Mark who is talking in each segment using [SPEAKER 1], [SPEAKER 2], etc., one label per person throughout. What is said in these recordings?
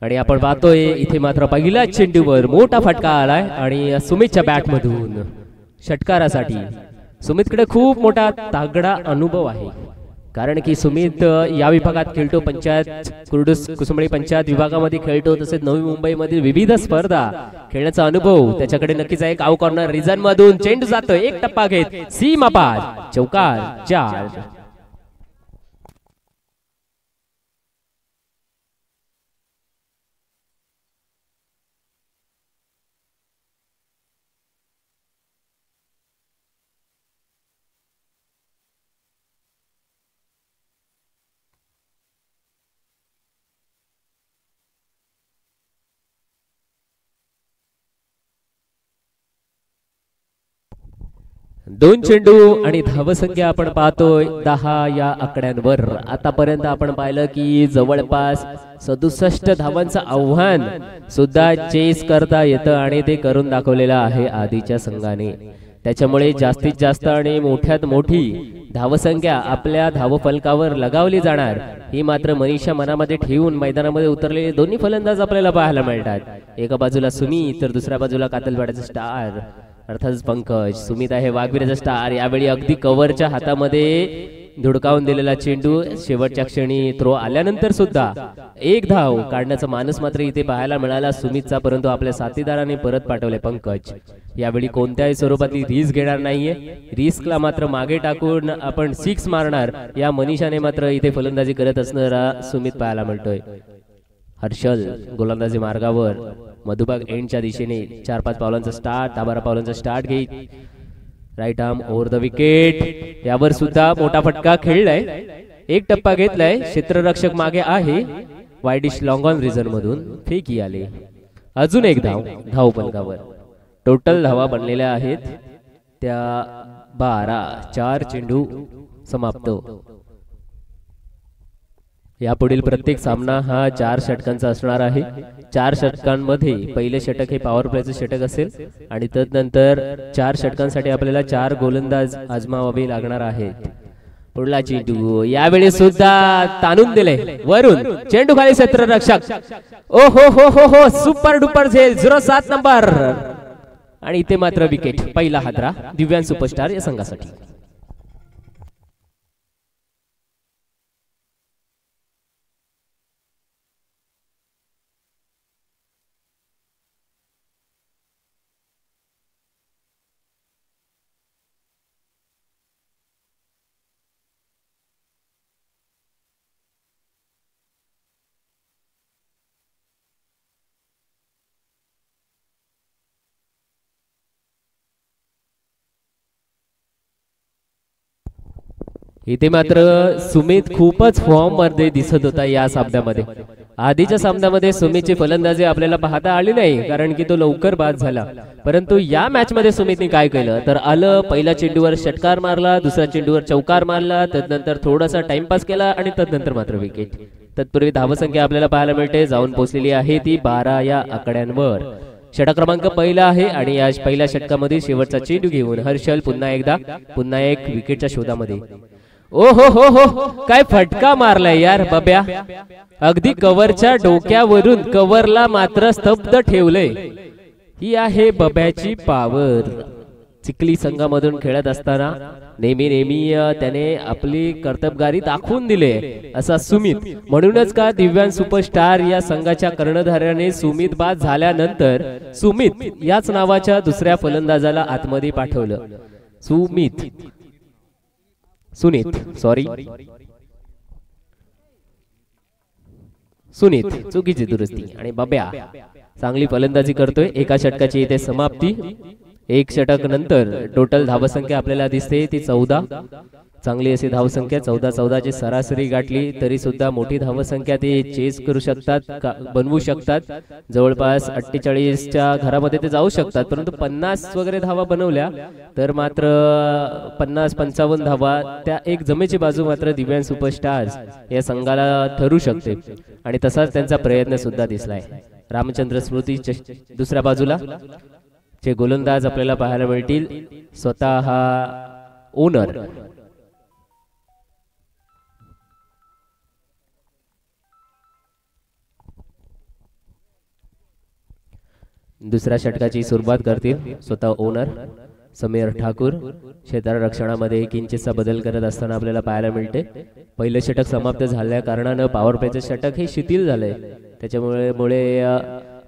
[SPEAKER 1] आणि आपण पाहतोय इथे मात्र पहिल्या चेंडूवर मोठा फटका आलाय आणि सुमितच्या बॅट मधून षटकारासाठी सुमितकडे खूप मोठा तागडा अनुभव आहे, कारण की सुमित या विभागात खेळतो, पंचायत कुर्डूस कुसुंबडी पंचायत विभागामध्ये खेळतो, तसेच नवी मुंबईमधील विविध स्पर्धा खेळण्याचा अनुभव त्याच्याकडे नक्कीच आहे। काऊ कॉर्नर रिजन मधून चेंडू जातो, एक टप्पा घेत सीमा पार, चौकार 4। दोन चेंडू आणि धावसंख्या आपण पाहतोय 10 या आकड्यांवर। आतापर्यंत आपण पाहिलं की जवळपास 67 धावांचं आव्हान सुद्धा चेस करता येतं आणि ते करून दाखवलेलं आहे आधीच्या संघाने। त्याच्यामुळे जास्तीत जास्त आणि मोठ्यात मोठी धावसंख्या आपल्या धावफलकावर लगावली जाणार ही मात्र मनीषा मनामध्ये ठेवून मैदानामध्ये उतरलेले दोन्ही फलंदाज आपल्याला पाहायला मिळतात। एका बाजूला सुमित तर दुसऱ्या बाजूला कातलवाड्याचा स्टार अर्थात पंकज। सुमित आहे वाघवीरचा स्टार, यावेळी अगदी कव्हरच्या हातामध्ये धुडकावून दिलेला चेंडू शेवटच्या क्षणी थ्रो आल्यानंतर सुद्धा एक धाव काढण्याचा मानस मात्र इथे पाहायला मिळाला सुमितचा, परंतु आपल्या साथीदाराने परत पाठवले पंकज। यावेळी कोणत्याही स्वरूपातली रिस्क घेणार नाहीये, रिस्कला मात्र मागे टाकून आपण 6 मारणार या मनीषाने मात्र इथे फलंदाजी करत असणारा सुमित पाहायला मिळतोय। हर्षल गोलंदाजी मार्गावर मधुबाग एंडच्या दिशेने 4-5 पावलांचा स्टार्ट, 10-12 पावलांचा स्टार्ट घेत right arm over the wicket, यावर सुद्धा मोठा फटका खेळलाय, एक टप्पा घेतलाय, क्षेत्ररक्षक मागे आहे, वाईडिश लॉंग ऑन रिजन मधून फेकी आले। अजून एक धाव फलकावर, टोटल धावा बनलेल्या आहेत त्या 12। 4 चेंडू समाप्त। यापुढील प्रत्येक सामना हा 4 षटकांचा असणार आहे। 4 षटकांमध्ये पहिले षटक हे पॉवर प्लेचं षटक असेल आणि तदनंतर 4 षटकांसाठी आपल्याला 4 गोलंदाज आजमावावे लागणार आहेत। पुढला चेंडू यावेळी सुद्धा ताणून दिले वरून, चेंडू खाली क्षेत्ररक्षक, ओ हो हो हो हो सुपर डुपर झेल 07 नंबर आणि इथे मात्र विकेट। पहिला हादरा दिव्यांग सुपरस्टार या संघासाठी। इथे मात्र सुमित खूपच फॉर्म मध्ये दिसत होता या सामन्यामध्ये। आधीच्या सामन्यामध्ये सुमितची फलंदाजी आपल्याला पाहता आली नाही, कारण की तो लवकर बाद झाला, परंतु या मॅच मध्ये सुमितने काय केलं तर आलं, पहिल्या चेंडूवर षटकार मारला, दुसऱ्या चेंडूवर चौकार मारला, तदनंतर थोडासा टाइमपास केला आणि तदनंतर मात्र विकेट। तत्पूर्वी धावसंख्या आपल्याला पाहायला मिळते, जाऊन पोहोचलेली आहे ती 12 या आकड्यांवर। षटक क्रमांक पहिला आहे आणि या पहिल्या षटकामध्ये शेवटचा चेंडू घेऊन हर्षल पुन्हा एक विकेटच्या शोधामध्ये। ओ हो हो हो काय फटका मारलाय यार बब्या, अगदी कव्हरच्या डोक्यावरून कव्हरला मात्र स्तब्ध ठेवलंय। ही आहे बब्याची पावर। चिखली संघामधून खेळत असताना नेहमी त्याने आपली कर्तबगारी दाखवून दिले असा सुमित, म्हणूनच का दिव्यांग सुपरस्टार या संघाच्या कर्णधाराने सुमित बाद झाल्यानंतर सुमित याच नावाच्या दुसऱ्या फलंदाजाला आतमध्ये पाठवलं। सुनीत चुकीची दुरुस्ती आणि बब्या चांगली फलंदाजी करतोय। एका षटकाची इथे समाप्ती। एक षटक नंतर टोटल धावसंख्या आपल्याला दिसते ती 14। चांगली अशी धावसंख्या 14 ची सरासरी गाठली तरी सुद्धा मोठी धावसंख्या ते चेस करू शकतात, बनवू शकतात। जवळपास 48च्या घरामध्ये ते जाऊ शकतात, परंतु 50 वगैरे धावा बनवल्या तर मात्र 50-55 धावा त्या एक जमेची बाजू मात्र दिव्यांग सुपरस्टार्स या संघाला ठरू शकते आणि तसाच त्यांचा प्रयत्न सुद्धा दिसलाय। रामचंद्र स्मृती दुसऱ्या बाजूला चे गोलंदाज आपल्याला पाहायला मिळतील, स्वतः ओनर दुसऱ्या षटकाची सुरुवात करतील स्वतः ओनर समीर ठाकूर. क्षेत्ररक्षणामध्ये एक इंचचा बदल करत असताना आपल्याला पाहायला मिळते. पहिलं षटक समाप्त झाल्या कारणानं पॉवर प्लेचं षटक हे शिथिल झालंय, त्याच्यामुळे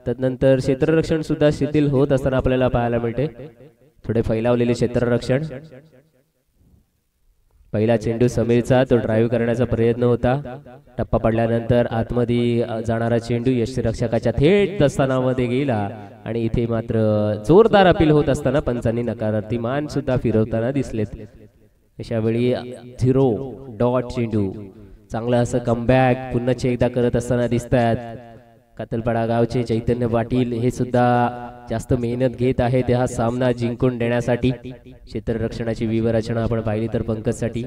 [SPEAKER 1] तदनंतर क्षेत्ररक्षण सुद्धा शिथिल होत असताना आपल्याला पाहायला मिळते. थोडे फैलावलेले क्षेत्ररक्षण. पहिला चेंडू समीरचा, तो ड्राईव्ह करण्याचा प्रयत्न होता. टप्पा पडल्यानंतर आतमध्ये जाणारा चेंडू यष्टीरक्षकाच्या थेट दस्तानामध्ये गेला आणि इथे मात्र जोरदार अपील होत असताना पंचांनी नकारार्थी मान सुद्धा फिरवताना दिसलेत. अशा वेळी 0 चेंडू. चांगलं असं कमबॅक पुन्हा एकदा करत असताना दिसतात. कातलपाडा गावचे चैतन्य पाटील हे सुद्धा जास्त मेहनत घेत आहेत हा सामना जिंकून देण्यासाठी. क्षेत्ररक्षणाची व्यूहरचना आपण पाहिली तर पंकजसाठी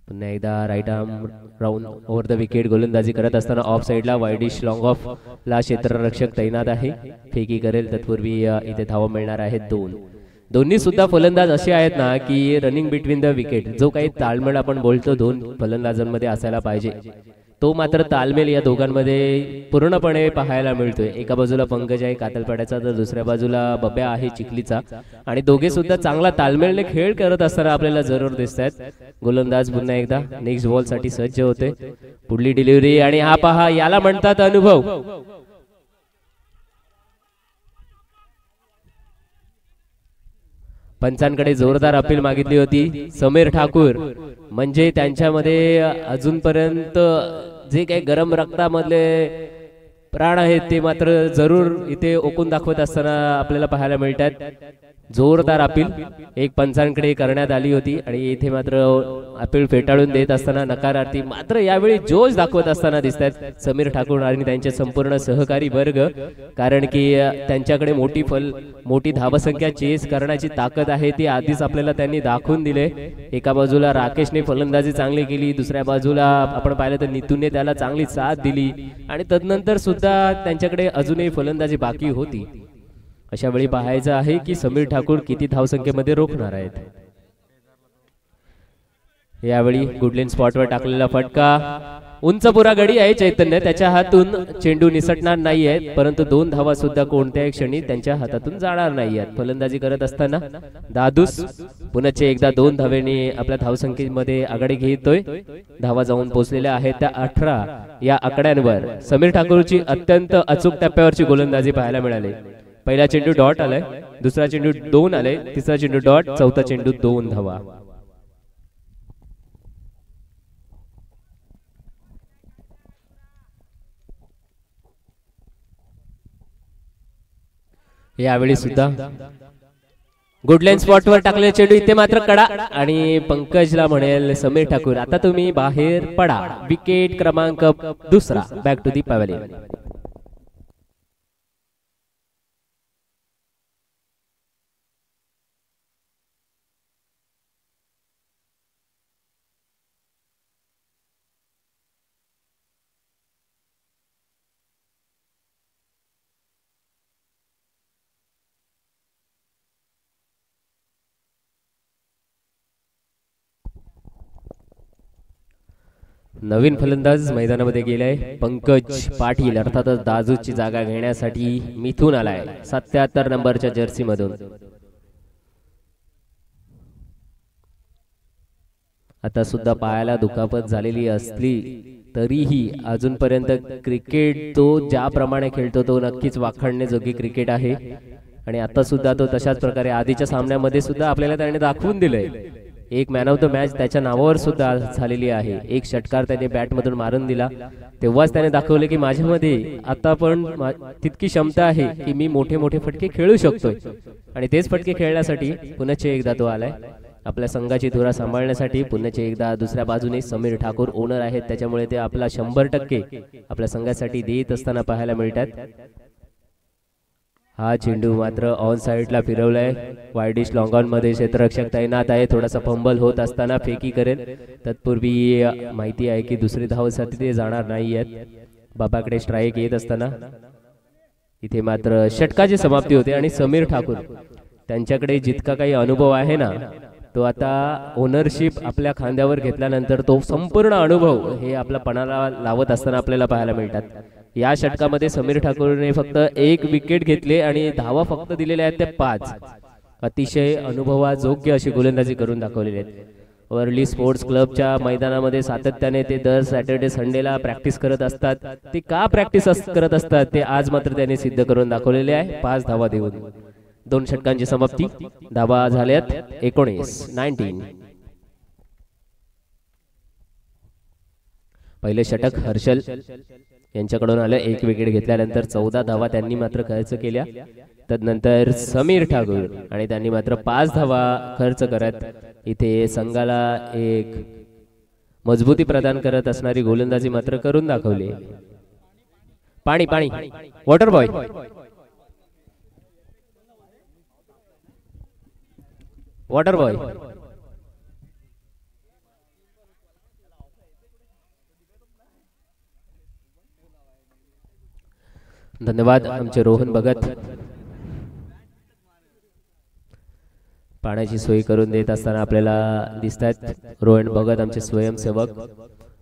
[SPEAKER 1] पुन्हा एकदा right arm round over the wicket गोलंदाजी करत असताना ऑफ साइडला वाईडिश लॉंग ऑफ ला क्षेत्ररक्षक तैनात आहे. फेकी करेल तत्पूर्वी इथे धावा मिळणार आहेत 2. दोन्ही सुद्धा फलंदाज असे आहेत ना की रनिंग बिटवीन द विकेट. जो काही ताळमेळ आपण बोलतो 2 फलंदाजांमध्ये असायला पाहिजे, तो मात्र तालमेल या दोघांमध्ये पूर्णपणे पाहायला मिळतोय. एका बाजूला पंकज आहे कातलपाड्याचा, तर दुसऱ्या बाजूला बब्या आहे चिखलीचा, आणि दोघे सुद्धा चांगला तालमेलने खेळ करत असताना आपल्याला जरूर दिसत आहेत. गोलंदाज पुन्हा एकदा नेक्स्ट बॉल साठी सज्ज होते. पुढली डिलिव्हरी आणि हा पहा, याला म्हणतात अनुभव. पंचांकडे जोरदार अपील मागितली होती समीर ठाकूर. म्हणजे त्यांच्यामध्ये अजूनपर्यंत जे काही गरम रक्तामधले प्राण आहेत ते मात्र जरूर इथे ओकून दाखवत असताना आपल्याला पाहायला मिळतात. जोरदार अपील एक पंचांकडे करण्यात आली होती आणि इथे मात्र अपील फेटाळून देत असताना नकारार्थी मात्र यावेळी जोश दाखवत असताना दिसतात समीर ठाकूर आणि त्यांचे संपूर्ण सहकारी वर्ग. कारण की त्यांच्याकडे मोठी धावसंख्या चेस करण्याची ताकद आहे ती आधीच आपल्याला त्यांनी दाखवून दिले. एका बाजूला राकेशने फलंदाजी चांगली केली, दुसऱ्या बाजूला आपण पाहिलं तर नितूने त्याला चांगली साथ दिली आणि तदनंतर सुद्धा त्यांच्याकडे अजूनही फलंदाजी बाकी होती. अशा वेळी पाहायचं आहे की समीर ठाकूर किती धावसंख्येमध्ये रोखणार आहेत. यावेळी गुडलेन स्पॉटवर टाकलेला फटका, उंच पुरा गडी आहे चैतन्य, त्याच्या हातून चेंडू निसटणार नाहीये, परंतु 2 धावा सुद्धा कोणत्याही क्षणी त्यांच्या हातातून जाणार नाहीयेत. फलंदाजी करत असताना दादूस पुन्हा एकदा 2 धावेने आपल्या धावसंख्येमध्ये आघाडी घेतोय. धावा जाऊन पोहोचलेल्या आहेत त्या 18 या आकड्यांवर. समीर ठाकूरची अत्यंत अचूक टप्प्यावरची गोलंदाजी पाहायला मिळाली. पहिला चेंडू डॉट आलाय, दुसरा चेंडू 2 आलाय, तिसरा चेंडू डॉट, चौथा चेंडू 2 धावा. यावेळी सुद्धा गुडलाईन स्पॉटवर टाकलेला चेंडू इथे मात्र कडा आणि पंकजला म्हणेल समीर ठाकूर आता तुम्ही बाहेर पडा. विकेट क्रमांक 2 बॅक टू दी पॅव्हेलियन. नवीन फलंदाज मैदानामध्ये गेलाय पंकज पाटील, अर्थातच दाजूची जागा घेण्यासाठी मिथून आलाय 77 नंबरच्या जर्सी मधून. आता सुद्धा पायाला दुखापत झालेली असली तरीही अजूनपर्यंत क्रिकेट तो ज्याप्रमाणे खेळतो तो नक्कीच वाखाणण्याजोगी क्रिकेट आहे आणि आता सुद्धा तो तशाच प्रकारे आधीच्या सामन्यामध्ये सुद्धा आपल्याला त्याने दाखवून दिलंय. एक मॅन ऑफ द मॅच त्याच्या नावावर सुद्धा झालेली आहे. एक षटकार त्याने बॅट मधून मारून दिला, तेव्हाच त्याने दाखवले की माझ्यामध्ये आता पण तितकी क्षमता आहे की मी मोठे मोठे फटके खेळू शकतोय. आणि तेच फटके खेळण्यासाठी पुन्हा एकदा तो आलाय आपल्या संघाची धुरा सांभाळण्यासाठी. पुन्हा एकदा दुसऱ्या बाजूने समीर ठाकूर ओनर आहेत, त्याच्यामुळे ते आपला 100% आपल्या संघासाठी देत असताना पाहायला मिळतात. हा चेंडू मात्र ऑन साइडला फिरवलाय. वाईडिश लॉंग ऑन मध्ये क्षेत्ररक्षक तैनात आहे. थोडासा फंबल होत असताना फेकी करेल. तत्पूर्वी माहिती आहे की दुसरी धावसाठी ते जाणार नाहीयेत. बाबाकडे स्ट्राईक येत असताना इथे मात्र षटकाची समाप्ती होते आणि समीर ठाकूर त्यांच्याकडे जितका काही अनुभव आहे ना तो आता ओनरशिप आपल्या खांद्यावर घेतल्यानंतर तो संपूर्ण अनुभव हे आपल्या पणाला लावत असताना आपल्याला पाहायला मिळतात. या षटकामध्ये समीर ठाकूरने फक्त 1 विकेट घेतले आणि धावा फक्त दिलेल्या आहेत त्या 5. अतिशय अनुभवाजोग्य अशी गोलंदाजी करून दाखवलेली आहेत. वर्ली स्पोर्ट्स क्लबच्या मैदानामध्ये सातत्याने ते दर सॅटर्डे संडेला प्रॅक्टिस करत असतात. ते का प्रॅक्टिस करत असतात ते आज मात्र त्यांनी सिद्ध करून दाखवलेले आहे 5 धावा देऊन. 2 षटकांची समाप्ती. धावा झाल्यात 19. पहिले षटक हर्षल यांच्याकडून आलं. 1 विकेट घेतल्यानंतर 14 धावा त्यांनी मात्र खर्च केल्या. तदनंतर समीर ठाकूर आणि त्यांनी मात्र 5 धावा खर्च करत इथे संघाला एक मजबूती प्रदान करत असणारी गोलंदाजी मात्र करून दाखवली. पाणी पाणी वॉटर बॉय. Water boy. धन्यवाद आमचे रोहन भगत. पाण्याची सोय करून देत असताना आपल्याला दिसतात रोहन भगत आमचे स्वयंसेवक.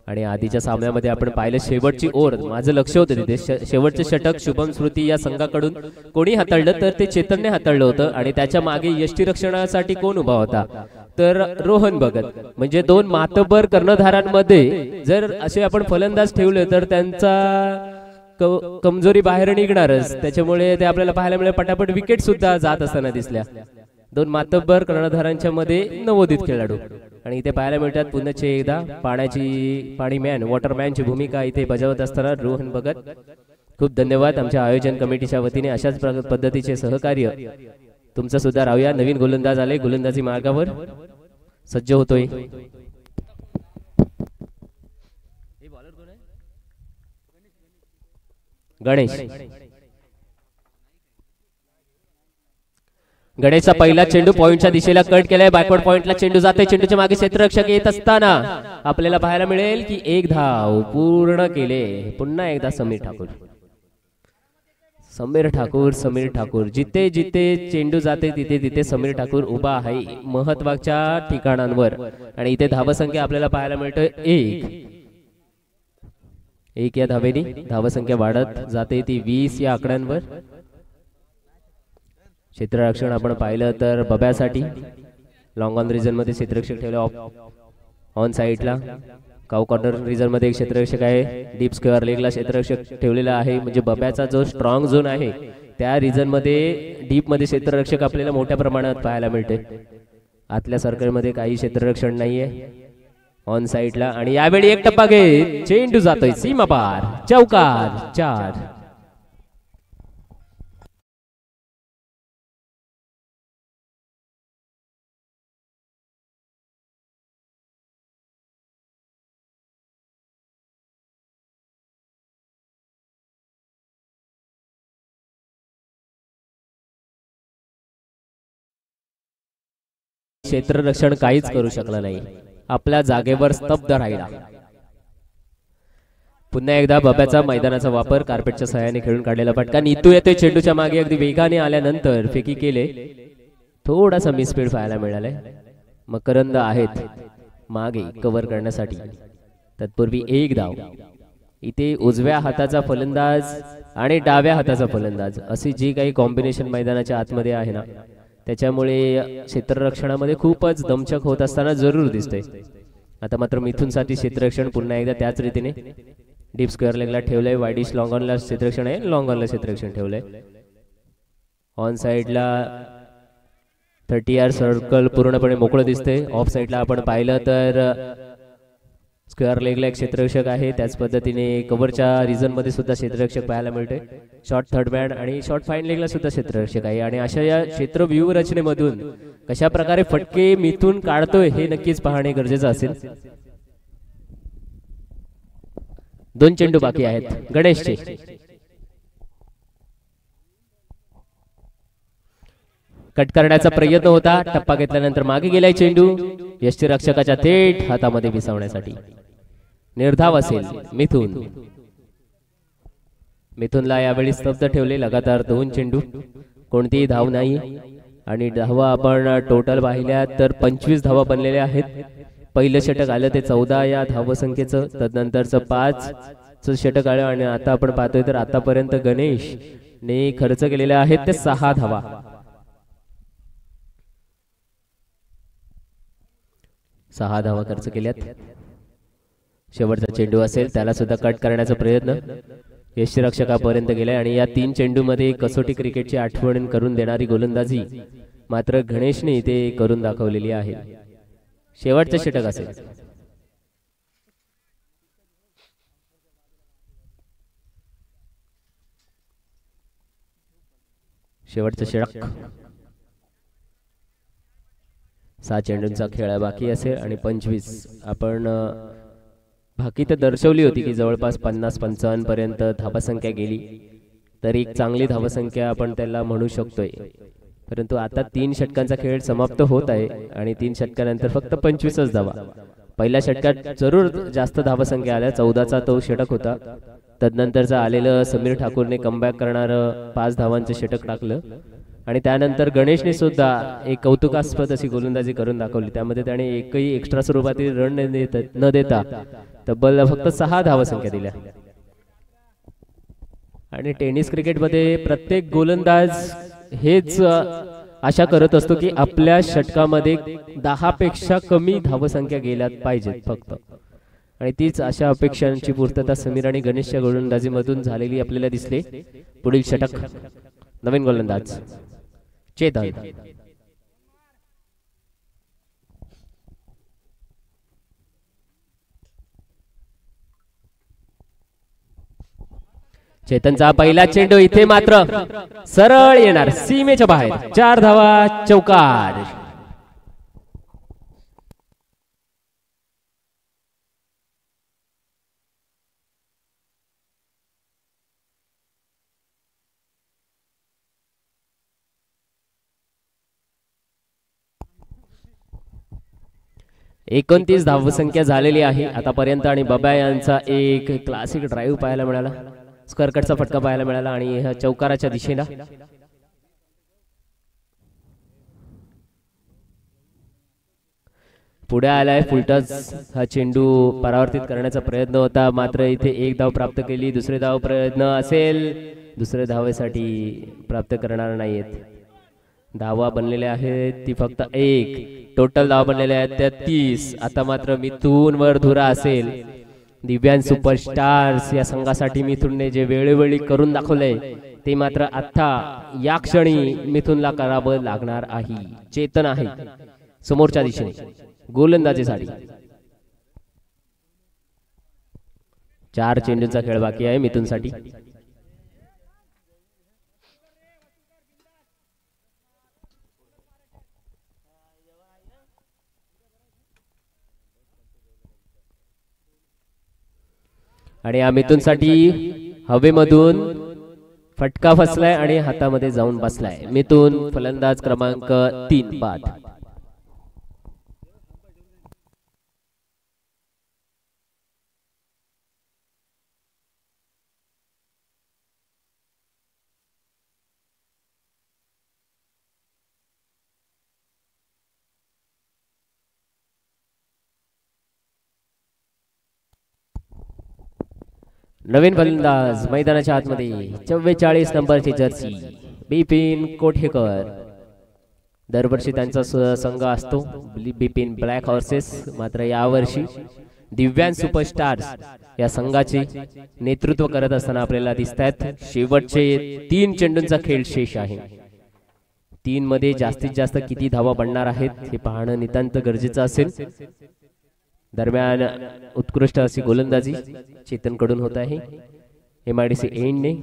[SPEAKER 1] आणि आधीच्या सामन्यामध्ये आपण पाहिलं शेवटची ओव्हर माझं लक्ष होतं तिथे. शेवटचे षटक शुभम स्मृती या संघाकडून कोणी हाताळलं तर ते चेतनने हाताळलं होतं आणि त्याच्या मागे यष्टीरक्षणासाठी कोण उभा होता तर रोहन भगत. म्हणजे 2 मातबर कर्णधारांमध्ये जर असे आपण फलंदाज ठेवले तर त्यांचा कमजोरी बाहेर निघणारच. त्याच्यामुळे ते आपल्याला पाहायला मिळेल. पटापट विकेट सुद्धा जात असताना दिसल्या. 2 मातब्बर कर्णधारांच्या मध्ये नवोदित खेळाडू आणि इथे पाहायला मिळतात पुन्हा एकदा पाणीमॅन वॉटरमॅनची भूमिका इथे बजावत असताना रोहन भगत. खूप धन्यवाद आमच्या आयोजन कमिटीच्या वतीने. अशाच पद्धतीचे सहकार्य तुमचं सुद्धा राहूया. नवीन गोलंदाज आले. गोलंदाजी मार्गावर सज्ज होतोय. गणेशचा पहिला चेंडू पॉइंटच्या दिशेला कट केलाय. बॅकवर्ड पॉइंटला चेंडू जाते. चेंडूच्या मागे क्षेत्ररक्षक येत असताना आपल्याला पाहायला मिळेल की 1 धाव पूर्ण केले. पुन्हा एकदा समीर ठाकूर जिथे जिथे चेंडू जाते तिथे तिथे समीर ठाकूर उभा आहे महत्वाच्या ठिकाणांवर. आणि इथे धावसंख्या आपल्याला पाहायला मिळतोय 1 या धावेने धावसंख्या वाढत जाते ती 20 या आकड्यांवर. क्षेत्ररक्षण आपण पाहिलं तर बब्यासाठी लॉंग ऑन रिजन मध्ये क्षेत्ररक्षक ठेवले. ऑन साइडला काउ कॉर्नर रिजन मध्ये एक क्षेत्ररक्षक आहे. डीप स्क्वेअर लेगला क्षेत्ररक्षक ठेवलेला आहे. म्हणजे बब्याचा जो स्ट्रॉंग झोन आहे त्या रिजन मध्ये डीप मध्ये क्षेत्ररक्षक आपल्याला मोठ्या प्रमाणात पाहायला मिळते. आतल्या सर्कलमध्ये काही क्षेत्ररक्षण नाहीये ऑन साइडला. आणि यावेळी 1 टप्पा घेत चेंडू जातोय सीमा पार. चौकार 4. क्षेत्ररक्षण काहीच करू शकला नाही. आपल्या जागेवर स्तब्ध राहिला. पुन्हा एकदा बब्याचा मैदानाचा वापर कार्पेटच्या सहाय्याने खेळून काढलेला फटका. नीतू येते चेंडूच्या मागे अगदी वेगाने आल्यानंतर फेकी केले. थोडासा मिसफील्ड पाहायला मिळालाय. मकरंद आहेत मागे कव्हर करण्यासाठी. तत्पूर्वी 1 धाव. इथे उजव्या हाताचा फलंदाज आणि डाव्या हाताचा फलंदाज अशी जी काही कॉम्बिनेशन मैदानाच्या आतमध्ये आहे ना त्याच्यामुळे क्षेत्ररक्षणामध्ये खूपच दमछक होत असताना जरूर दिसतंय. आता मात्र मिथुनसाठी क्षेत्ररक्षण पुन्हा एकदा त्याच रीतीने डीप स्क्वेअर लेगला ठेवलंय. वाईडिश लॉंग ऑनला क्षेत्ररक्षण आहे. लॉंग ऑनला क्षेत्ररक्षण ठेवलंय. ऑन साइडला 30 यार्ड सर्कल पूर्णपणे मोकळं दिसतंय. ऑफ साइडला आपण पाहिलं तर स्क्वेअर लेगला एक क्षेत्ररक्षक आहे. त्याच पद्धतीने कव्हरच्या रिजन मध्ये सुद्धा क्षेत्ररक्षक पाहायला मिळते. शॉर्ट थर्ड मॅन आणि शॉर्ट फाईन लेगला सुद्धा क्षेत्ररक्षक आहे. आणि अशा या क्षेत्र व्यूह रचनेमधून कशा प्रकारे फटके मिथून काढतोय हे नक्कीच पाहणे गरजेचं असेल. 2 चेंडू बाकी आहेत गणेशचे. कट करण्याचा प्रयत्न होता. टप्पा घेतल्यानंतर मागे गेलाय चेंडू यष्टीरक्षकाच्या थेट हातामध्ये विसावण्यासाठी. निर्धाव असेल मिथुनला यावेळी स्तब्ध ठेवले. लगातार 2 चेंडू कोणतीही धाव नाही. आणि धावा आपण टोटल पाहिल्या तर 25 धावा बनलेल्या आहेत. पहिलं षटक आलं ते 14 या धावसंख्येचं. तदनंतरचं 5 षटक आलं आणि आता आपण पाहतोय तर आतापर्यंत गणेश ने खर्च केलेले आहेत ते 6 धावा. सहा धावा खर्च केल्यात. शेवटचा चेंडू असेल त्याला सुद्धा कट करण्याचा प्रयत्न यष्टीरक्षकापर्यंत गेलाय आणि या 3 चेंडू मध्ये कसोटी क्रिकेटची आठवण करून देणारी गोलंदाजी मात्र गणेशने ते करून दाखवलेली आहे. शेवटचे षटक असेल. शेवटचं षटक. 6 चेंडूंचा खेळ बाकी असेल आणि 25. आपण बाकी तर दर्शवली होती की जवळपास 50-55 पर्यंत धावसंख्या गेली तर एक चांगली धावसंख्या आपण त्याला म्हणू शकतोय. परंतु आता 3 षटकांचा खेळ समाप्त होत आहे आणि 3 षटकानंतर फक्त 25च धावा. पहिल्या षटकात जरूर जास्त धावसंख्या आल्या. 14चा तो षटक होता. तदनंतरचा आलेलं समीर ठाकूरने कमबॅक करणारं 5 धावांचं षटक टाकलं आणि त्यानंतर गणेशने सुद्धा एक कौतुकास्पद अशी गोलंदाजी करून दाखवली. त्यामध्ये त्याने एकही एक्स्ट्रा स्वरूपातील रन न देता तब्बल फक्त 6 धावसंख्या दिल्या. आणि टेनिस क्रिकेटमध्ये प्रत्येक गोलंदाज हेच आशा करत असतो की आपल्या षटकामध्ये 10 पेक्षा कमी धावसंख्या गेल्या पाहिजेत फक्त. आणि तीच अशा अपेक्षांची पूर्तता समीर आणि गणेशच्या गोलंदाजीमधून झालेली आपल्याला दिसले. पुढील षटक. नवीन गोलंदाज चेतन. चेतनचा पहिला चेंडू इथे मात्र सरळ येणार सीमेच्या बाहेर. 4 धावा चौकार. एकोणतीस धावसंख्या झालेली आहे आतापर्यंत आणि बब्या यांचा एक क्लासिक ड्राईव्ह पाहायला मिळाला. स्करकटचा फटका पाहायला मिळाला आणि ह्या चौकाराच्या दिशेला पुढे आलाय फुलटच. हा चेंडू परावर्तित करण्याचा प्रयत्न होता मात्र इथे एक धाव प्राप्त केली. दुसरे धाव प्रयत्न असेल. दुसरे धावेसाठी प्राप्त करणार नाहीत. धावा बनलेल्या आहेत ती फक्त 1. टोटल धावा बनलेल्या आहेत त्या 30. आता मात्र मिथुन वर धुरा असेल. दिव्यांग सुपरस्टार्स या संघासाठी मिथुनने जे वेळोवेळी करून दाखवले ते मात्र आता या क्षणी मिथुनला करावं लागणार आहे. चेतन आहे समोरच्या दिशेने गोलंदाजीसाठी. 4 चेंडूंचा खेळ बाकी आहे मिथुनसाठी. आणि या मिथुनसाठी हवेमधून फटका फसलाय आणि हातामध्ये जाऊन बसलाय. मिथुन फलंदाज क्रमांक 3 बाद. नवीन फलंदाज मैदानाच्या आतमध्ये 44 नंबरची जर्सी बिपिन कोठेकर. दरवर्षी त्यांचा संघ असतो बिपिन ब्लॅक हॉर्सेस. मात्र यावर्षी दिव्यांग सुपरस्टार्स या संघाचे नेतृत्व करत असताना आपल्याला दिसत आहेत. शेवटचे 3 चेंडूंचा खेळ शेष आहे. 3 मध्ये जास्तीत जास्त किती धावा बनणार आहेत हे पाहणं नितांत गरजेचं असेल. दरम्यान उत्कृष्ट अशी गोलंदाजी चेतन कडून होत आहे MIDC एंडने.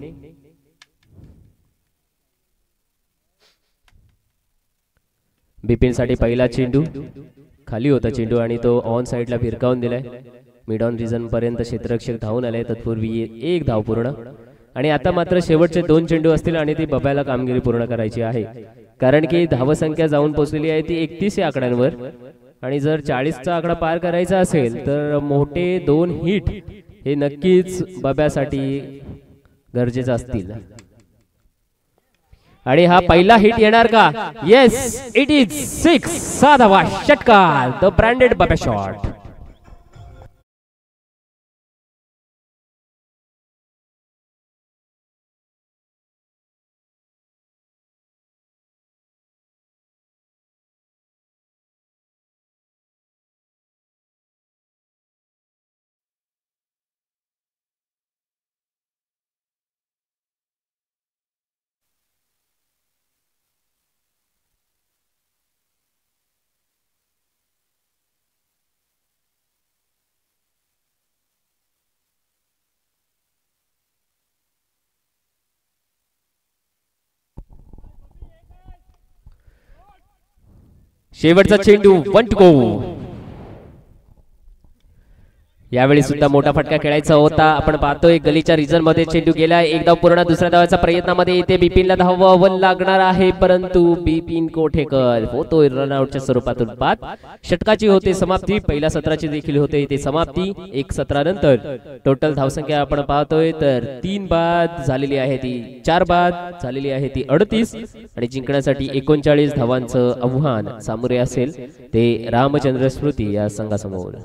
[SPEAKER 1] बिपिन साठी पहिला चेंडू खाली होता चेंडू आणि तो ऑन साइडला फिरकावून दिलाय. मिड ऑन रिजन पर्यंत क्षेत्ररक्षक धावून आले. तत्पूर्वी 1 धाव पूर्ण. आणि आता मात्र शेवटचे 2 चेंडू असतील आणि ती बब्याला कामगिरी पूर्ण करायची आहे कारण की धावसंख्या जाऊन पोहोचलेली आहे ती 31 या आकड्यांवर. आणि जर 40चा आकडा पार करायचा असेल तर मोठे 2 हिट हे नक्कीच बब्यासाठी गरजेचे असतील. आणि हा पहिला हिट येणार का? Yes it is 6. 6 धावा षटकार. द ब्रँडेड बब्या शॉट. शेवटचा चेंडू 1 टू गो. यावेळी सुद्धा मोठा फटका खेळायचा होता. आपण पाहतोय गलीच्या रिजन मध्ये चेंडू गेला. एक धाव पूर्ण. दुसऱ्या धावाच्या प्रयत्नामध्ये इथे बिपिनला धावावं लागणार आहे, परंतु बिपिन कोठेकर होतोय रनआउटच्या स्वरूपातून बाद. षटकाची होते समाप्ती. पहिल्या सत्राची देखील होते इथे समाप्ती. एक सत्रानंतर टोटल धावसंख्या आपण पाहतोय तर 3 बाद झालेली आहे ती 4 बाद झालेली आहे ती 38 आणि जिंकण्यासाठी 39 धावांचं आव्हान सामोरे असेल ते रामचंद्र स्मृती या संघासमोर.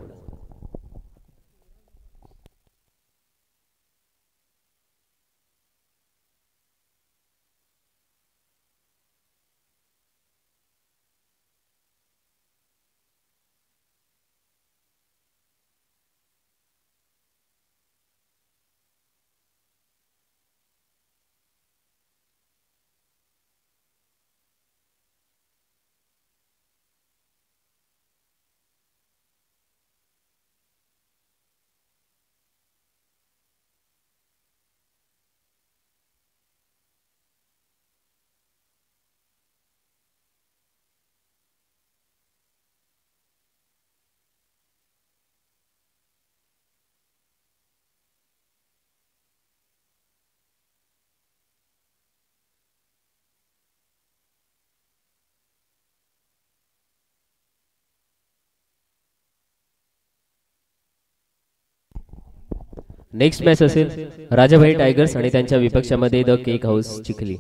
[SPEAKER 1] नेक्स्ट मॅच असेल राजाभाई टायगर्स आणि त्यांच्या विपक्षामध्ये द केक हाऊस चिखली.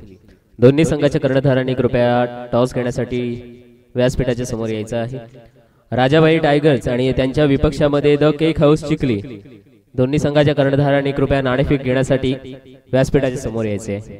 [SPEAKER 1] दोन्ही संघाच्या कर्णधारांनी कृपया टॉस घेण्यासाठी व्यासपीठाच्या समोर यायचं आहे. राजाभाई टायगर्स आणि त्यांच्या विपक्षामध्ये द केक हाऊस चिखली. दोन्ही संघाच्या कर्णधारांनी कृपया नाणेफेक घेण्यासाठी व्यासपीठाच्या समोर यायचे आहे.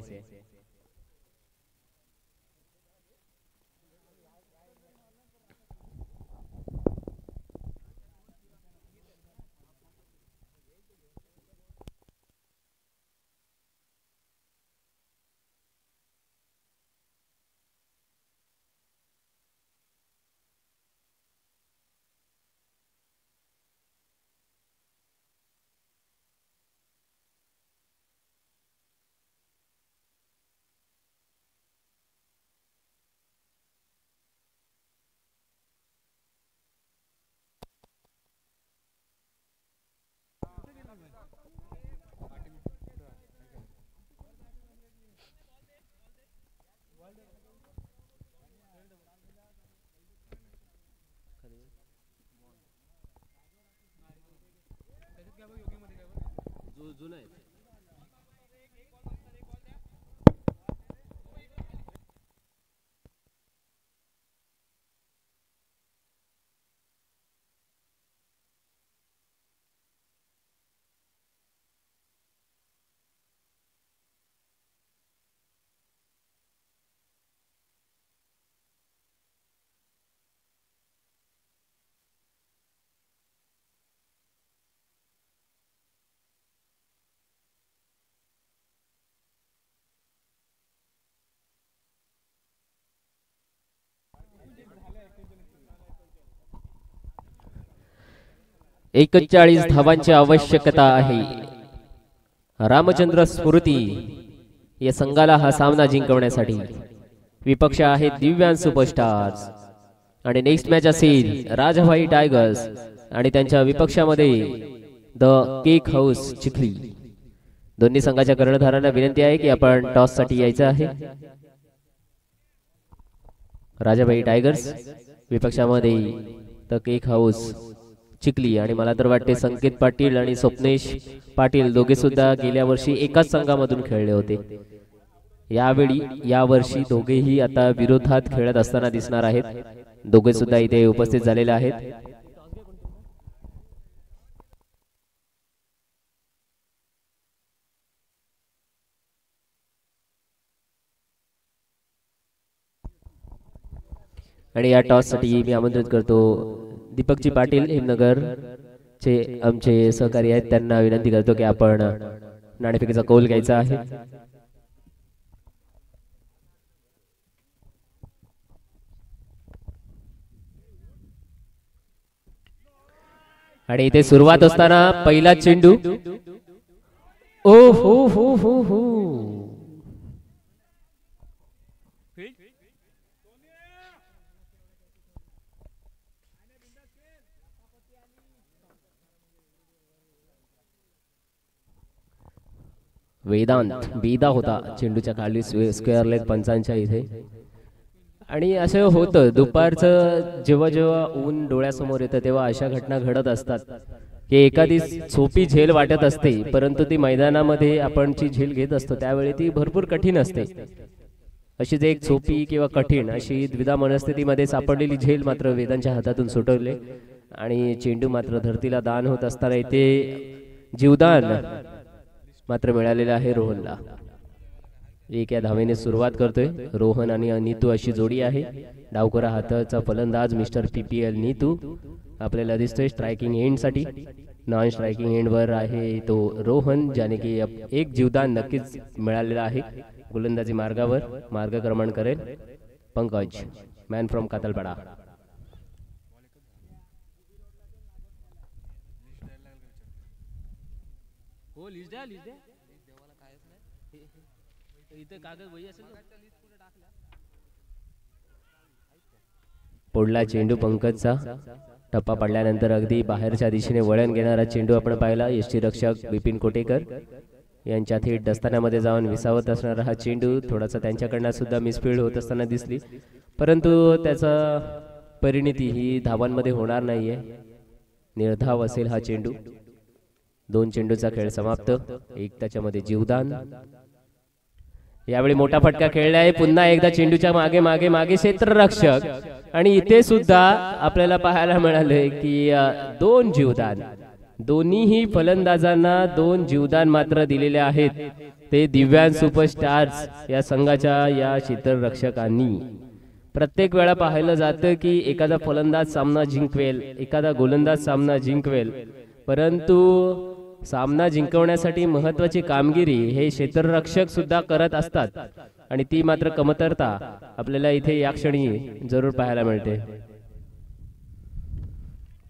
[SPEAKER 1] एकेचाळीस धावांची आवश्यकता आहे. रामचंद्र स्मृती या संघाला हा सामना जिंकवण्यासाठी. विपक्ष आहे दिव्यांग सुपरस्टार्स आणि नेक्स्ट मॅच असेल राजाभाई टायगर्स आणि त्यांच्या विपक्षामध्ये द केक हाऊस चिखली. दोन्ही संघाच्या कर्णधारांना विनंती आहे की आपण टॉस साठी यायचं आहे. राजाभाई टायगर्स विपक्षामध्ये द केक हाऊस चिखली आणि मला तर वाटते संकेत पाटील आणि स्वप्नेश पाटील दोघे सुद्धा गेल्या वर्षी एकाच संघामधून खेळले होते. यावर्षी दोघेही आता विरोधात खेळत असताना दिसणार आहेत. दोघे सुद्धा इथे उपस्थित झालेले आहेत. आणि या टॉस साठी मी आमंत्रित करतो दीपकजी पाटील हिमनगर चे आमचे सहकारी आहेत. त्यांना विनंती करतो की आपण नाणेफेकीचा कौल घ्यायचा आहे. आणि इथे सुरुवात असताना पहिला चेंडू. ओ हो हो हो हो वेदांत बेदा होता चेंडूच्या खाली स्क्वेअर लेग पंचांच्या इथे. आणि असं होतं दुपारचं जेव्हा जेव्हा ऊन डोळ्यासमोर येतं तेव्हा अशा घटना घडत असतात की एखादी सोपी झेल वाटत असते, परंतु ती मैदानामध्ये आपण जी झेल घेत असतो त्यावेळी ती भरपूर कठीण असते. अशीच एक सोपी किंवा कठीण अशी द्विधा मनस्थितीमध्ये सापडलेली झेल मात्र वेदांच्या हातातून सुटवले आणि चेंडू मात्र धरतीला दान होत असताना इथे जीवदान मात्र मिळालेलं आहे रोहनला. एक या धावेने सुरुवात करतोय रोहन आणि नीतू अशी जोडी आहे. डावखोरा हाताचा फलंदाज मिस्टर PPL नीतू आपल्याला दिसतोय स्ट्रायकिंग एंड साठी. नॉन स्ट्रायकिंग एंड वर आहे तो रोहन, ज्याने की एक जीवदान नक्कीच मिळालेला आहे. गोलंदाजी मार्गावर मार्गक्रमण करेल पंकज, मॅन फ्रॉम कातलपाडा. पुढला चेंडू पंकजचा. टप्पा पडल्यानंतर अगदी बाहेरच्या दिशेने वळण घेणारा चेंडू आपण पाहिला. यष्टीरक्षक बिपिन कोटेकर यांच्या थेट दस्तानामध्ये जाऊन विसावत असणारा हा चेंडू थोडासा त्यांच्याकडनं सुद्धा मिसफील्ड होत असताना दिसली, परंतु त्याचा परिणती ही धावांमध्ये होणार नाहीये. निर्धाव असेल हा चेंडू. 2 चेंडूचा खेळ समाप्त. एक त्याच्यामध्ये जीवदान. यावेळी मोठा फटका खेळला आहे. पुन्हा एकदा चेंडूच्या मागे मागे मागे क्षेत्ररक्षक आणि इथे सुद्धा आपल्याला पाहायला मिळाले की 2 जीवदान. दोन्हीही फलंदाजांना 2 जीवदान मात्र दिलेले आहेत ते दिव्यांग सुपरस्टार्स या संघाच्या या क्षेत्ररक्षकांनी. प्रत्येक वेळा पाहिलं जातं की एखादा फलंदाज सामना जिंकवेल, एखादा गोलंदाज सामना जिंकवेल, परंतु सामना जिंकवण्यासाठी महत्वाची कामगिरी हे क्षेत्ररक्षक सुद्धा करत असतात आणि ती मात्र कमतरता आपल्याला इथे या क्षणी जरूर पाहायला मिळते.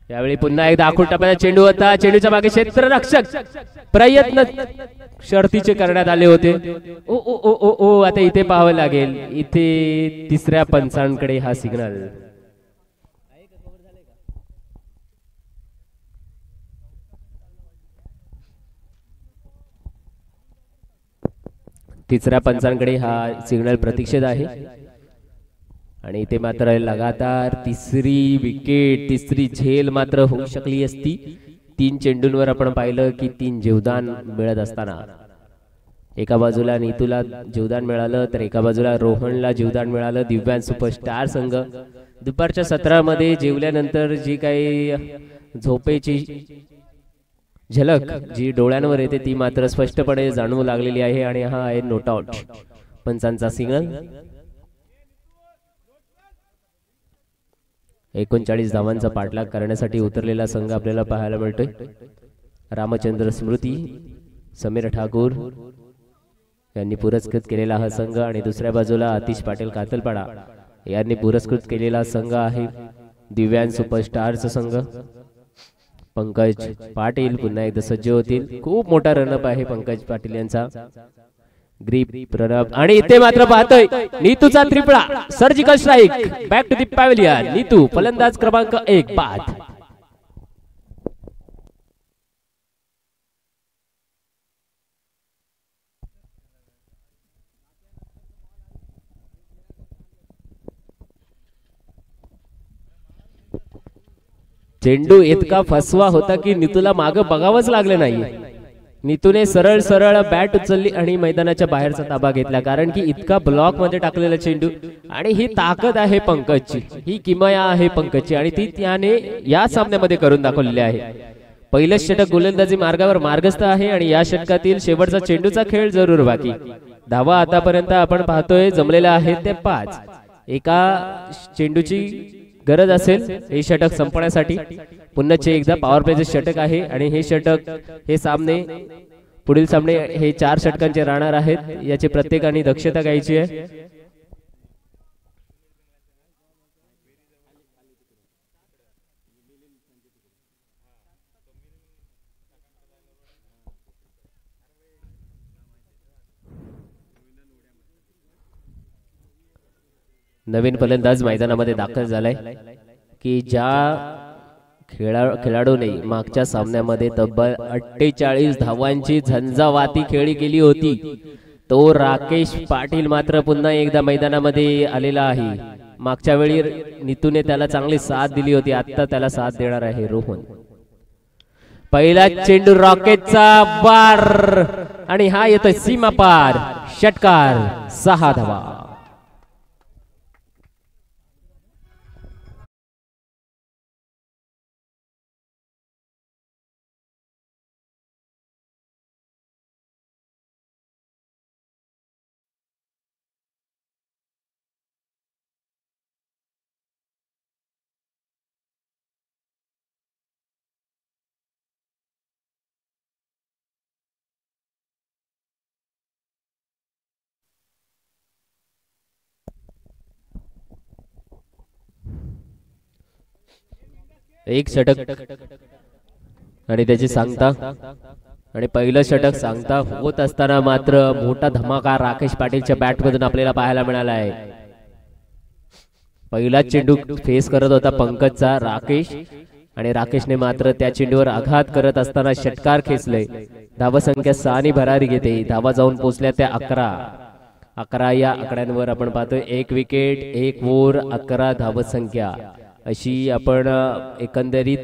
[SPEAKER 1] यावेळी पुन्हा एकदा आखूड टप्प्याचा चेंडू होता. चेंडूच्या मागे क्षेत्ररक्षक प्रयत्न शर्तीचे करण्यात आले होते. ओ ओ ओ ओ ओ आता इथे पाहावं लागेल. इथे तिसऱ्या पंचांकडे हा सिग्नल. तिसऱ्या पंचांकडे हा सिग्नल प्रतीक्षित आहे आणि इथे मात्र लगातार तिसरी विकेट, तिसरी झेल मात्र होऊ शकली असती. 3 चेंडूंवर आपण पाहिलं की 3 जीवदान मिळत असताना एका बाजूला नीतूला जीवदान मिळालं तर एका बाजूला रोहनला जीवदान मिळालं. दिव्यांग सुपरस्टार संघ दुपारच्या सत्रामध्ये जेवल्यानंतर जी काही झोपेची झलक जी डोळ्यांवर येते ती मात्र स्पष्टपणे जाणवू लागलेली आहे आणि हा आहे नोट आउट पंचांचा सिग्नल. 39 धावांचा पाठलाग करण्यासाठी उतरलेला संघ आपल्याला पाहायला मिळतोय. रामचंद्र स्मृती, समीर ठाकूर यांनी पुरस्कृत केलेला हा संघ आणि दुसऱ्या बाजूला आतिश पाटील कातलपाडा यांनी पुरस्कृत केलेला संघ आहे दिव्यांग सुपरस्टारचा संघ. पंकज पाटील पुन्हा एकदा सज्ज होतील. खूप मोठा रनअप आहे पंकज पाटील यांचा. ग्रीप रनअप आणि इथे मात्र पाहतोय नीतूचा त्रिपळा, surgical strike, back to the pavilion. Neetu फलंदाज क्रमांक 1 बाद. चेंडू इतका फसवा होता की नीतूला मागे बघावंच लागलं नाही. नीतूने सरळ सरळ बॅट उचलली आणि मैदानाच्या बाहेरचा ताबा घेतला, कारण की इतका ब्लॉक मध्ये टाकलेला चेंडू आणि ही ताकद आहे पंकजची, ही किमया आहे पंकजची आणि ती त्याने या सामन्यामध्ये करून दाखवलेली आहे. पहिलं षटक गोलंदाजी मार्गावर मार्गस्थ आहे आणि या षटकातील शेवटचा चेंडूचा खेळ जरूर बाकी. धावा आतापर्यंत आपण पाहतोय जमलेला आहे ते 5. एका चेंडूची गरज असेल हे षटक संपण्यासाठी. पुन्हा एकदा पॉवर प्लेचे षटक आहे आणि हे षटक हे सामने पुढील सामने हे 4 षटकांचे राहणार आहेत. याची प्रत्येकाने दक्षता घ्यायची आहे. नवीन फलंदाज मैदानामध्ये दाखल झालाय की ज्या खेळाडूने मागच्या सामन्यामध्ये तब्बल 48 धावांची झंझावाती खेळी केली होती. तो राकेश पाटील मात्र पुन्हा एकदा मैदानामध्ये आलेला आहे. मागच्या वेळी नितूने त्याला चांगली साथ दिली होती, आता त्याला साथ देणार आहे रोहन. पहिला चेंडू रॉकेटचा बार आणि हा येतोय सीमा पार. षटकार, 6 धावा. एक षटक आणि त्याची सांगता आणि पहिलं षटक सांगता होत असताना मात्र मोठा धमाका राकेश पाटीलच्या बॅट मधून आपल्याला पाहायला मिळाला आहे. पहिला चेंडू फेस करत होता पंकजचा राकेश आणि राकेशने मात्र त्या चेंडूवर आघात करत असताना षटकार खेचले. धावा संख्या 6 भरारी घेते. धावा जाऊन पोहोचल्या त्या 11 या आकड्यांवर आपण पाहतोय 1 विकेट 1 ओव्हर 11 धाव संख्या अशी आपण एकंदरीत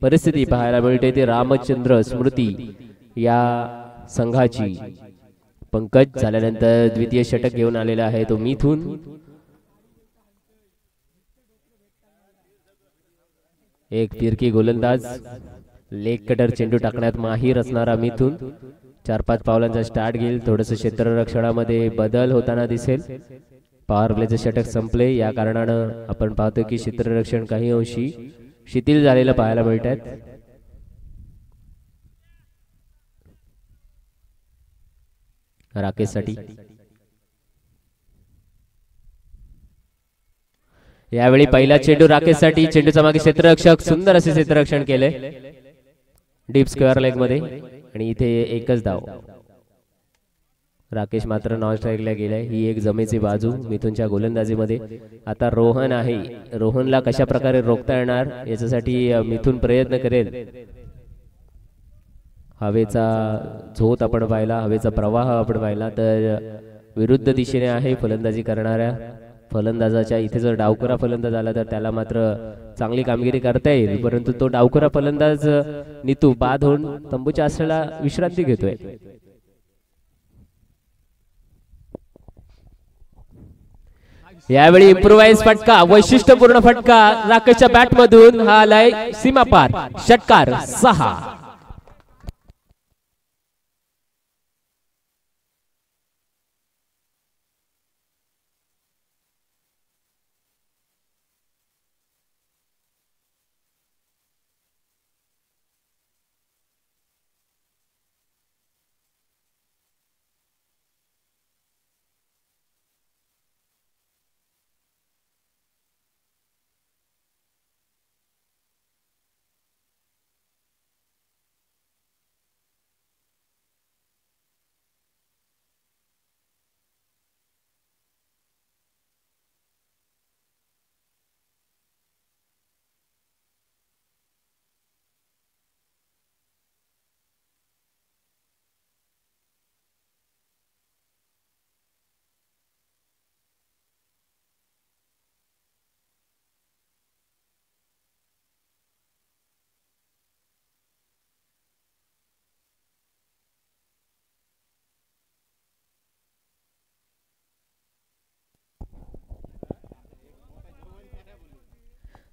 [SPEAKER 1] परिस्थिती पाहायला मिळते. ते रामचंद्र स्मृती या संघाची. पंकज झाल्यानंतर द्वितीय षटक घेऊन आलेला आहे तो मिथून. एक फिरकी गोलंदाज, लेग कटर चेंडू टाकण्यात माहीर असणारा मिथून 4-5 पावलांचा स्टार्ट घेईल. थोडस क्षेत्ररक्षणामध्ये बदल होताना दिसेल. पॉवर प्लेचे षटक संपले, या कारणानं आपण पाहतो की क्षेत्ररक्षण काही अंशी शिथिल झालेलं पाहायला मिळतात. राकेशसाठी यावेळी पहिला चेंडू राकेशसाठी. चेंडूचा मागे क्षेत्ररक्षक सुंदर असे क्षेत्ररक्षण केले डीप स्क्वेअर लेग मध्ये आणि इथे एकच धाव. राकेश मात्र नॉन स्ट्राईकला गेलाय. ही एक जमेची बाजू मिथुनच्या गोलंदाजीमध्ये. आता रोहन आहे. रोहनला कशा प्रकारे रोखता येणार याच्यासाठी मिथुन प्रयत्न करेल. हवेचा झोत आपण पाहिला, हवेचा प्रवाह आपण पाहिला तर विरुद्ध दिशेने आहे फलंदाजी करणाऱ्या फलंदाजाच्या. इथे जर डावखुरा फलंदाज आला तर त्याला मात्र चांगली कामगिरी करता येईल, परंतु तो डावखुरा फलंदाज नितू बाद होऊन तंबूच्या आश्रयाला विश्रांती घेतोय. यावेळी इम्प्रोवाइज फटका, वैशिष्ट्यपूर्ण फटका राकेशच्या बॅट मधून. हा आलाय सीमा पार. षटकार, 6.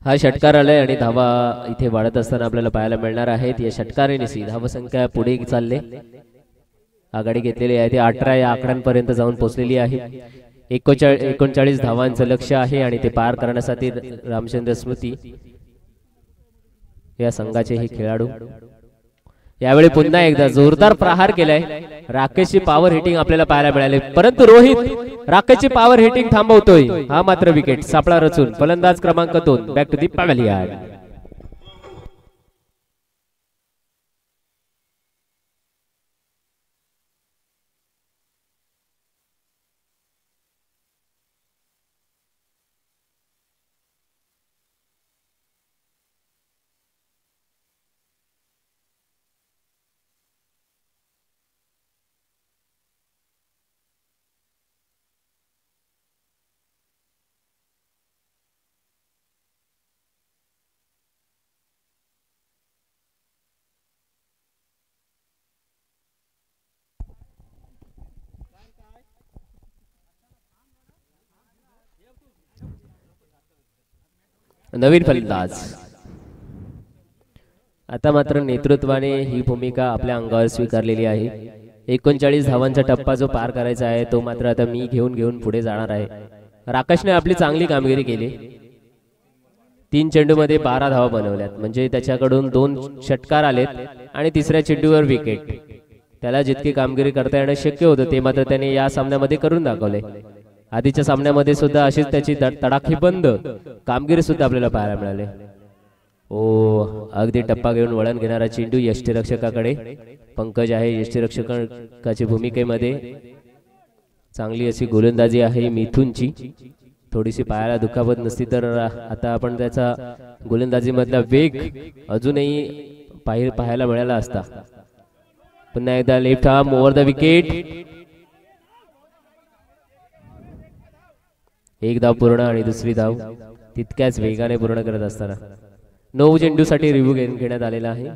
[SPEAKER 1] हा षटकार आलाय आणि धावा इथे वाढत असताना आपल्याला पाहायला मिळणार आहेत. या षटकाराने धावा संख्या पुढे चालले, आघाडी घेतलेली आहे. ती 18 या आकड्यांपर्यंत जाऊन पोहोचलेली आहे. 39 धावांचं लक्ष्य आहे आणि ते पार करण्यासाठी रामचंद्र स्मृती या संघाचे हे खेळाडू. यावेळी पुन्हा एकदा जोरदार प्रहार केलाय. राकेशची पॉवर हिटिंग आपल्याला पाहायला मिळाले, परंतु रोहित राकेशची पॉवर हिटिंग थांबवतोय. हा मात्र विकेट सापळा रचून फलंदाज क्रमांक 2 बॅक टू दी पॅव्हेलियन. नवीन फलंदाज आता मात्र नेतृत्वाने ही भूमिका आपल्या अंगावर स्वीकारलेली आहे. 39 धावांचा टप्पा जो पार करायचा आहे तो मात्र आता मी घेऊन पुढे जाणार आहे. राकेशने आपली चांगली कामगिरी केली. 3 चेंडूमध्ये 12 धावा बनवल्यात म्हणजे त्याच्याकडून 2 षटकार आलेत आणि तिसऱ्या चेंडूवर विकेट. त्याला जितकी कामगिरी करता येणं शक्य होतं ते मात्र त्याने या सामन्यामध्ये करून दाखवले. आधीच्या सामन्यामध्ये सुद्धा अशीच त्याची तडाखीबंद कामगिरी सुद्धा आपल्याला पाहायला मिळाली. अगदी टप्पा घेऊन वळण घेणारा चेंडू यष्टीरक्षकाकडे. पंकज आहे यष्टीरक्षकाची भूमिकेमध्ये. चांगली अशी गोलंदाजी आहे मिथुनची. थोडीशी पायाला दुखापत नसती तर आता आपण त्याचा गोलंदाजीमधला वेग अजूनही पाहायला मिळाला असता. पुन्हा एकदा left arm over the wicket. एक धाव पूर्ण आणि दुसरी धाव तितक्याच वेगाने पूर्ण करत असताना 9 चेंडूसाठी रिव्ह्यू घेण्यात आलेला आहे.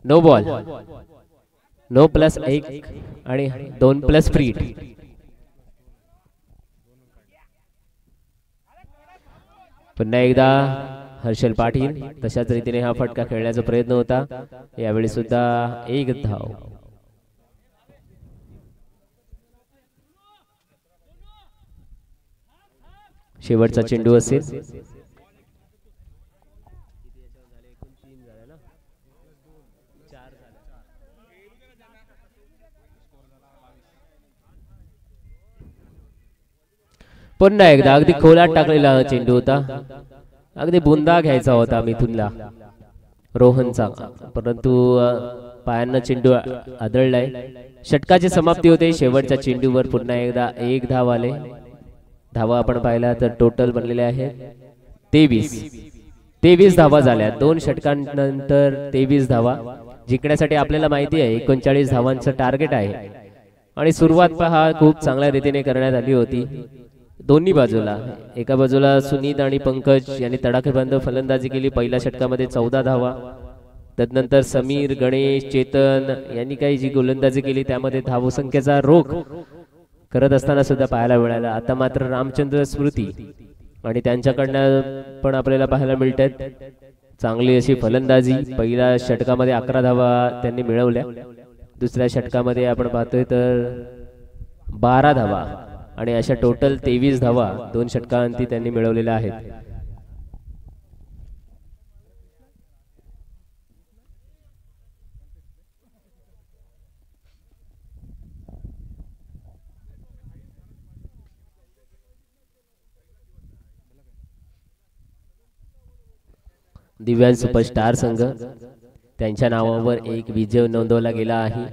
[SPEAKER 1] नो बॉल, नो प्लस 1 आणि 2 प्लस फ्री. पुन्हा एकदा हर्षल पाटील तशाच रीतीने हा फटका खेळण्याचा प्रयत्न होता. यावेळी सुद्धा 1 धाव. शेवटचा चेंडू असेल. पुन्हा एकदा अगदी खोलात टाकलेला चेंडू होता. अगदी बुंदा घ्यायचा होता मिथुनला रोहनचा, परंतु पायांना चेंडू आदळलाय. षटकाची समाप्ती होते. शेवटच्या चेंडूवर पुन्हा एकदा 1 धाव आले. धावा आपण पाहिला तर टोटल बनलेले आहेत 23 धावा झाल्या. 2 षटकांनंतर 23 धावा जिंकण्यासाठी आपल्याला माहिती आहे 39 धावांचं टार्गेट आहे. आणि सुरुवात पहा खूप चांगल्या रीतीने करण्यात आली होती दोन्ही बाजूला. एका बाजूला सुनीत आणि पंकज यांनी तडाखेबंद फलंदाजी केली. पहिल्या षटकामध्ये 14 धावा. त्यानंतर समीर, गणेश, चेतन यांनी काही जी गोलंदाजी केली त्यामध्ये धावसंख्येचा रोख करत असताना सुद्धा पाहायला मिळाला. आता मात्र रामचंद्र स्मृती आणि त्यांच्याकडनं पण आपल्याला पाहायला मिळतात चांगली अशी फलंदाजी. पहिल्या षटकामध्ये 11 धावा त्यांनी मिळवल्या. दुसऱ्या षटकामध्ये आपण पाहतोय तर 12 धावा आणि अशा टोटल 23 धावा 2 षटकांती त्यांनी मिळवलेल्या आहेत. दिव्यांग सुपरस्टार संघ त्यांच्या नावावर एक विजय नोंदवला गेला आहे.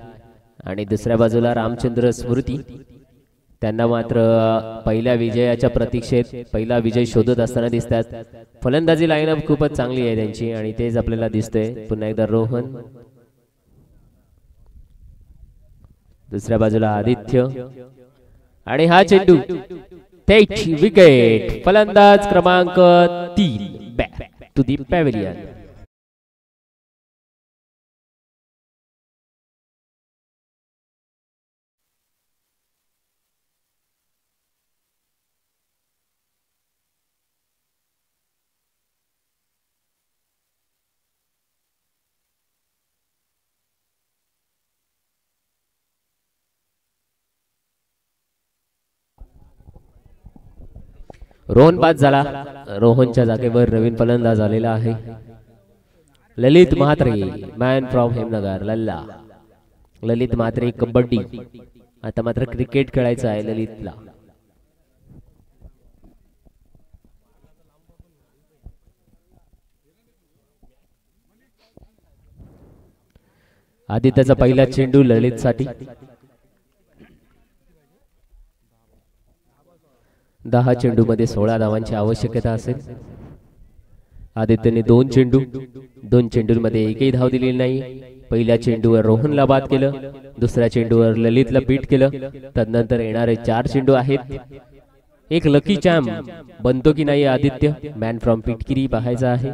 [SPEAKER 1] आणि दुसऱ्या बाजूला रामचंद्र स्मृती त्यांना मात्र पहिल्या विजयाच्या प्रतीक्षेत पहिला विजय शोधत असताना दिसतात. फलंदाजी लाईनअप खूपच चांगली आहे त्यांची आणि तेच आपल्याला दिसतंय. पुन्हा एकदा रोहन, दुसऱ्या बाजूला आदित्य आणि हा चेंडू थेट विकेट. फलंदाज क्रमांक 3 back to the pavilion. Rohan बाद झाला. रोहनच्या जागेवर नवीन फलंदाज आलेला आहे ललित म्हात्रे, मॅन फ्रॉम हेमनगर लल्ला. ललित म्हात्रे कबड्डी, आता मात्र क्रिकेट खेळायचं आहे ललितला. आदित्यचा पहिला चेंडू ललित साठी. 10 चेंडू मध्ये 16 धावांची आवश्यकता असेल. आदित्यने दोन चेंडूंमध्ये एकही धाव दिलेली नाही. पहिल्या चेंडूवर रोहनला बाद केलं, दुसऱ्या चेंडूवर ललितला बीट केलं. तदनंतर येणारे 4 चेंडू आहेत. एक लकी चॅम्प बनतो की नाही आदित्य, मॅन फ्रॉम पिटकिरी पाहायचा आहे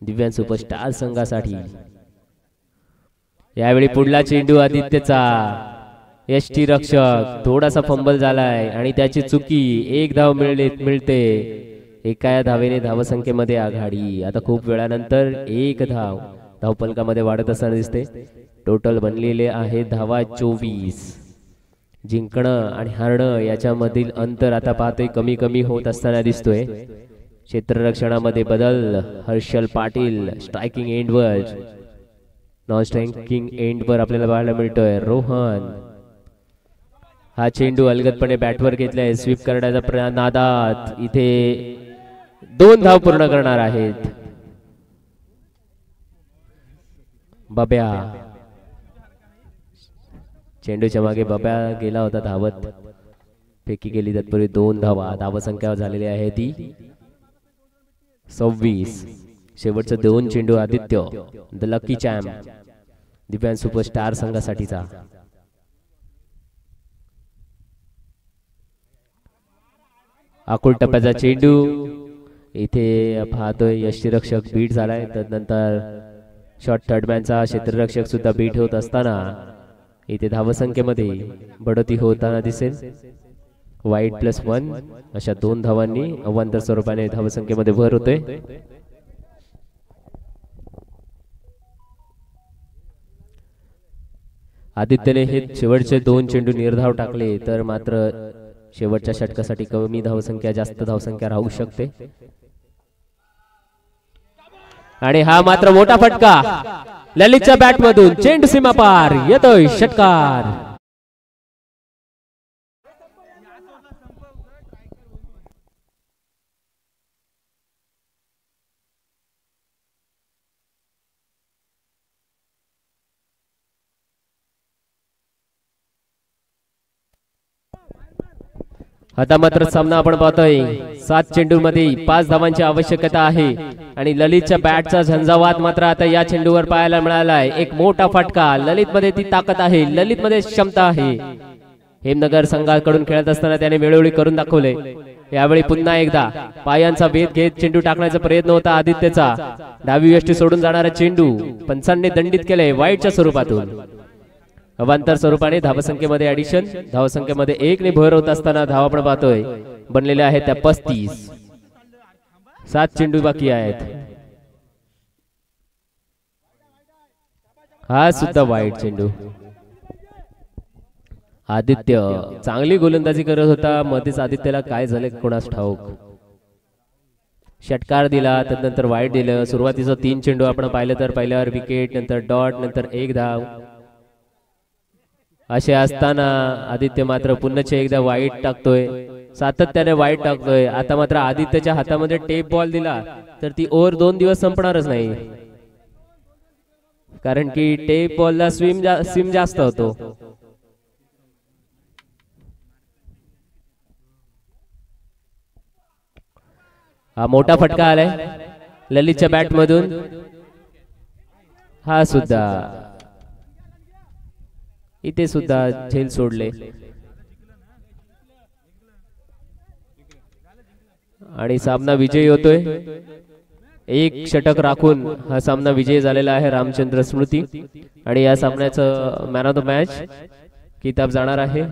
[SPEAKER 1] दिव्यांग सुपरस्टार संघासाठी. यावेळी पुढला चेंडू आदित्यचा. यष्टी रक्षक थोडासा फंबल झालाय आणि त्याची चुकी. एक धाव मिळते. एका धावेने धावसंख्येमध्ये आघाडी. आता खूप वेळानंतर एक धाव धावपलकामध्ये वाढत असताना दिसते. टोटल बनलेले आहे धावा 24. जिंकणं आणि हारणं याच्यामधील अंतर आता पाहतोय कमी कमी होत असताना दिसतोय. क्षेत्ररक्षणामध्ये बदल. हर्षल पाटील स्ट्रायकिंग एंडवर, नॉन स्ट्रायकिंग एंडवर आपल्याला पाहायला मिळतोय. रोहन हा चेंडू अलगदपणे बॅटवर घेतलाय. स्वीप करण्याच्या नादात इथे 2 धाव पूर्ण करणार आहेत. बब्या चेंडूच्या मागे बब्या गेला होता धावत. फेकी केली तत्पूर्वी 2 धावा. धावसंख्या झालेली आहे ती 26. शेवटचं 2 चेंडू आदित्य द लकी चॅम्प दिव्यांग सुपरस्टार संघासाठीचा. आकुल टप्प्याचा चेंडू इथे पाहतोय यष्टीरक्षक बीट झालाय. तदनंतर शॉर्ट थर्डमॅनचा क्षेत्ररक्षक सुद्धा बीट होत असताना इथे धावसंख्येमध्ये बढती होताना दिसेल. वाईट +1 अशा 2 धावांनी अवांतर स्वरूपाने धावसंख्येमध्ये भर होते. आदित्यने हे शेवटचे 2 चेंडू निर्धाव टाकले तर मात्र शेवटच्या षटकासाठी कमी धावसंख्या जास्त धावसंख्या राहू शकते. आणि हा मात्र मोठा फटका ललितच्या बॅट मधून. चेंडू सीमा पार येतोय षटकार. आता मात्र सामना आपण पाहतोय 7 चेंडूंमध्ये 5 धावांची आवश्यकता आहे आणि ललितच्या बॅटचा झंझावात मात्र आता या चेंडूवर पाहायला मिळालाय. एक मोठा फटका. ललित मध्ये ती ताकद आहे, ललित मध्ये क्षमता आहे. हेमनगर संघाकडून खेळत असताना त्याने वेळोवेळी करून दाखवले. यावेळी पुन्हा एकदा पायांचा भेद घेत चेंडू टाकण्याचा प्रयत्न होता आदित्यचा. डावी यष्टी सोडून जाणारा चेंडू पंचांनी दंडित केले वाईटच्या स्वरूपातून. अवांतर स्वरूपाने धावसंख्येमध्ये ऍडिशन, धावसंख्येमध्ये 1 ने भर होत असताना धाव आपण पाहतोय बनलेल्या आहेत त्या 35. 7 चेंडू बाकी आहेत. हा सुद्धा वाईट चेंडू. आदित्य चांगली गोलंदाजी करत होता. मध्येच आदित्यला काय झाले कोणास ठाऊक. षटकार दिला, त्यानंतर वाईट दिलं. सुरुवातीचा 3 चेंडू आपण पाहिलं तर पहिल्यावर विकेट, नंतर डॉट, नंतर 1 धाव. असे असताना आदित्य मात्र पुन्हा एकदा वाईट टाकतोय, सातत्याने वाईट टाकतोय. आता मात्र आदित्यच्या हातामध्ये टेप बॉल दिला तर ती ओव्हर 2 दिवस संपणारच नाही, कारण की टेप बॉलला स्विम जास्त होतो. हा मोठा फटका आलाय ललितच्या बॅट मधून. हा सुद्धा इथे सुद्धा झेल सोडले आणि सामना विजयी होतोय. 1 षटक राखून हा सामना विजयी झालेला आहे रामचंद्र स्मृती. आणि या सामन्याचं मॅन ऑफ द मॅच किताब जाणार आहे